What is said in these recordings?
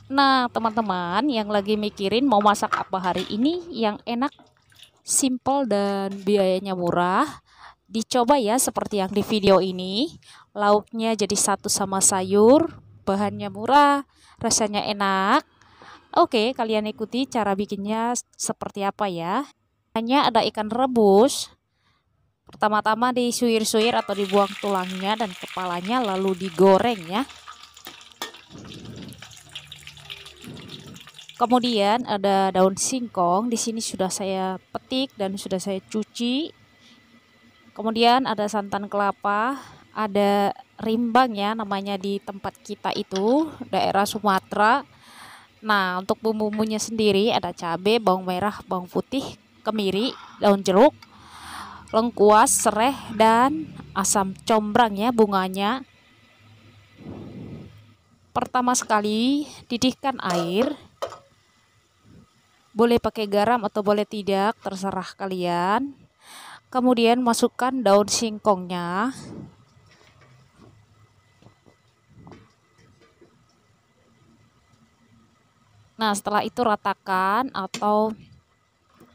Nah, teman-teman yang lagi mikirin mau masak apa hari ini yang enak, simple dan biayanya murah, dicoba ya seperti yang di video ini. Lauknya jadi satu sama sayur, bahannya murah, rasanya enak. Oke, kalian ikuti cara bikinnya seperti apa ya. Hanya ada ikan rebus. Pertama-tama disuir-suir atau dibuang tulangnya dan kepalanya lalu digoreng ya. Kemudian ada daun singkong, di sini sudah saya petik dan sudah saya cuci. Kemudian ada santan kelapa, ada rimbang ya namanya di tempat kita itu, daerah Sumatera. Nah, untuk bumbu-bumbunya sendiri ada cabai, bawang merah, bawang putih, kemiri, daun jeruk, lengkuas, sereh, dan asam combrang ya bunganya. Pertama sekali, didihkan air. Boleh pakai garam atau boleh tidak, terserah kalian. Kemudian masukkan daun singkongnya. Nah, setelah itu ratakan atau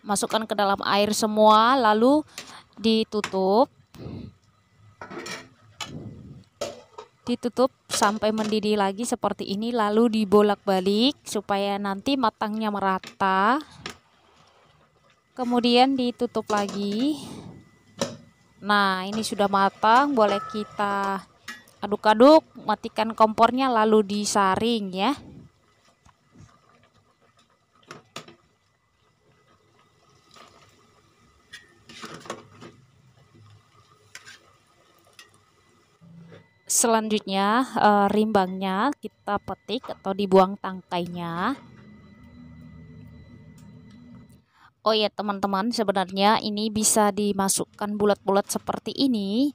masukkan ke dalam air semua, lalu ditutup. Ditutup sampai mendidih lagi seperti ini, lalu dibolak-balik supaya nanti matangnya merata. Kemudian ditutup lagi. Nah, ini sudah matang, boleh kita aduk-aduk, matikan kompornya lalu disaring ya. Selanjutnya rimbangnya kita petik atau dibuang tangkainya. Oh ya teman-teman, sebenarnya ini bisa dimasukkan bulat-bulat seperti ini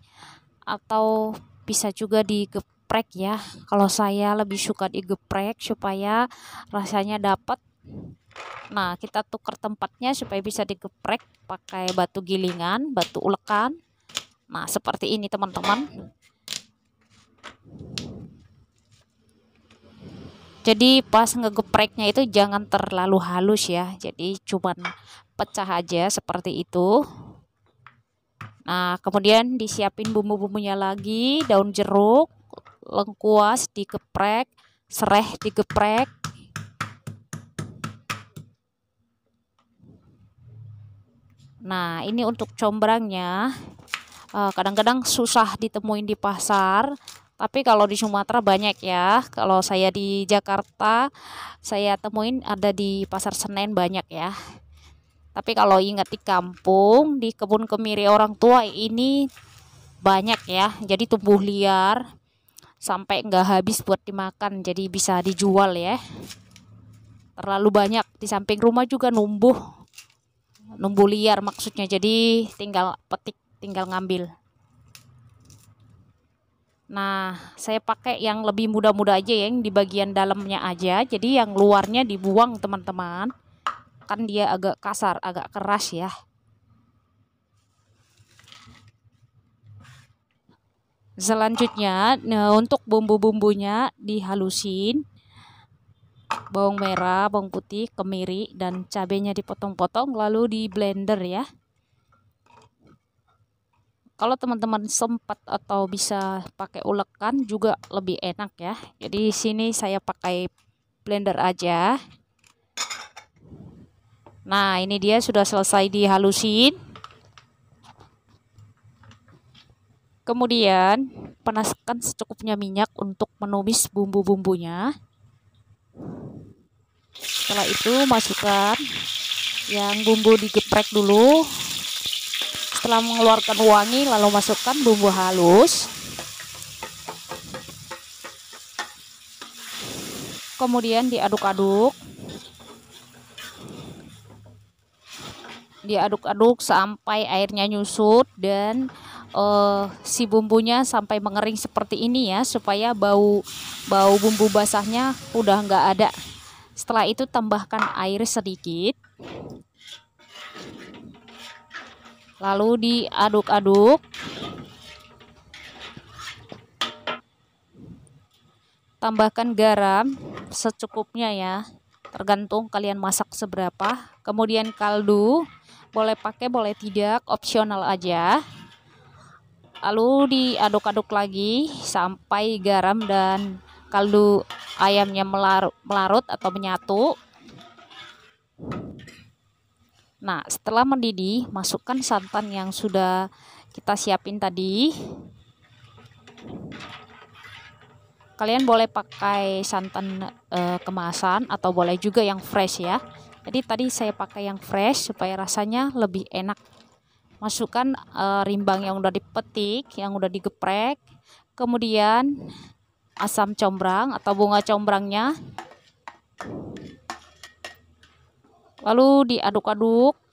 atau bisa juga digeprek ya. Kalau saya lebih suka digeprek supaya rasanya dapat. Nah, kita tukar tempatnya supaya bisa digeprek pakai batu gilingan, batu ulekan. Nah, seperti ini teman-teman. Jadi pas ngegepreknya itu jangan terlalu halus ya. Jadi cuman pecah aja seperti itu. Nah, kemudian disiapin bumbu-bumbunya lagi, daun jeruk, lengkuas digeprek, sereh digeprek. Nah, ini untuk combrangnya. Kadang-kadang susah ditemuin di pasar. Tapi kalau di Sumatera banyak ya. Kalau saya di Jakarta, saya temuin ada di Pasar Senen banyak ya. Tapi kalau ingat di kampung, di kebun kemiri orang tua ini banyak ya. Jadi tumbuh liar sampai nggak habis buat dimakan. Jadi bisa dijual ya. Terlalu banyak. Di samping rumah juga numbuh liar maksudnya. Jadi tinggal petik, tinggal ngambil. Nah, saya pakai yang lebih muda-muda aja ya, yang di bagian dalamnya aja. Jadi yang luarnya dibuang teman-teman. Kan dia agak kasar, agak keras ya. Selanjutnya, nah, untuk bumbu-bumbunya dihalusin. Bawang merah, bawang putih, kemiri, dan cabenya dipotong-potong lalu di blender ya. Kalau teman-teman sempat atau bisa pakai ulekan juga lebih enak ya. Jadi sini saya pakai blender aja. Nah, ini dia sudah selesai dihalusin. Kemudian panaskan secukupnya minyak untuk menumis bumbu-bumbunya. Setelah itu masukkan yang bumbu digeprek dulu. Setelah mengeluarkan wangi lalu masukkan bumbu halus. Kemudian diaduk-aduk. Diaduk-aduk sampai airnya nyusut dan si bumbunya sampai mengering seperti ini ya, supaya bau bumbu basahnya udah nggak ada. Setelah itu tambahkan air sedikit. Lalu diaduk-aduk. Tambahkan garam secukupnya ya, tergantung kalian masak seberapa. Kemudian kaldu, boleh pakai boleh tidak, opsional aja. Lalu diaduk-aduk lagi sampai garam dan kaldu ayamnya melarut atau menyatu. Nah, setelah mendidih, masukkan santan yang sudah kita siapin tadi. Kalian boleh pakai santan kemasan atau boleh juga yang fresh ya. Jadi tadi saya pakai yang fresh supaya rasanya lebih enak. Masukkan rimbang yang udah dipetik, yang udah digeprek. Kemudian asam combrang atau bunga combrangnya. Lalu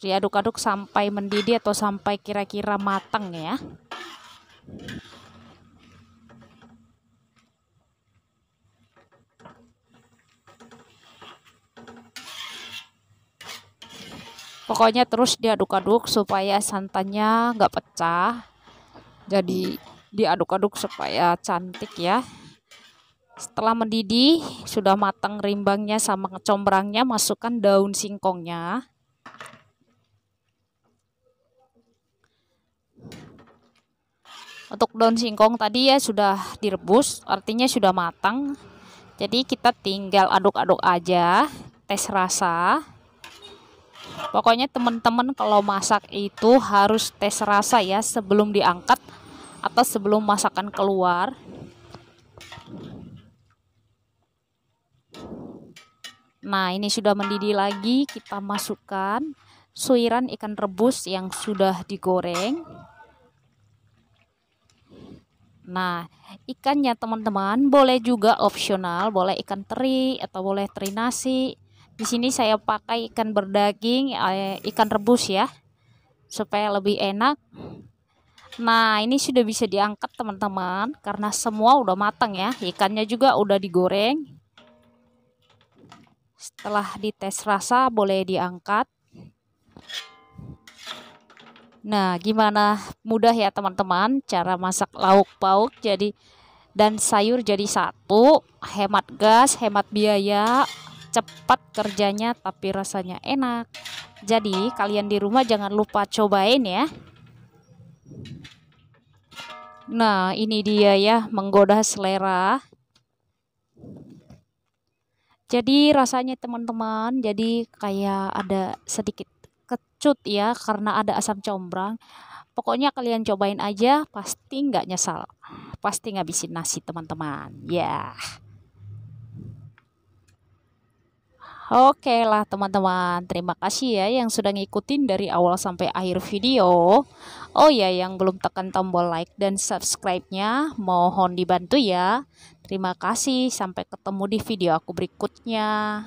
diaduk-aduk sampai mendidih atau sampai kira-kira matang ya. Pokoknya terus diaduk-aduk supaya santannya nggak pecah. Jadi diaduk-aduk supaya cantik ya. Setelah mendidih, sudah matang rimbangnya sama combrangnya, masukkan daun singkongnya. Untuk daun singkong tadi ya sudah direbus, artinya sudah matang. Jadi kita tinggal aduk-aduk aja, tes rasa. Pokoknya teman-teman kalau masak itu harus tes rasa ya sebelum diangkat atau sebelum masakan keluar. Nah, ini sudah mendidih lagi, kita masukkan suiran ikan rebus yang sudah digoreng. Nah, ikannya teman-teman boleh juga opsional, boleh ikan teri atau boleh teri nasi. Di sini saya pakai ikan berdaging, ikan rebus ya, supaya lebih enak. Nah, ini sudah bisa diangkat teman-teman, karena semua udah matang ya, ikannya juga udah digoreng. Setelah dites rasa boleh diangkat. Nah, gimana? Mudah ya teman-teman cara masak lauk pauk dan sayur jadi satu, hemat gas, hemat biaya, cepat kerjanya tapi rasanya enak. Jadi kalian di rumah jangan lupa cobain ya. Nah, ini dia ya, menggoda selera. Jadi rasanya teman-teman, jadi kayak ada sedikit kecut ya karena ada asam combrang. Pokoknya kalian cobain aja, pasti nggak nyesal. Pasti ngabisin nasi teman-teman. Ya. Oke lah teman-teman, terima kasih ya yang sudah ngikutin dari awal sampai akhir video. Oh ya, yang belum tekan tombol like dan subscribe-nya mohon dibantu ya. Terima kasih, sampai ketemu di video aku berikutnya.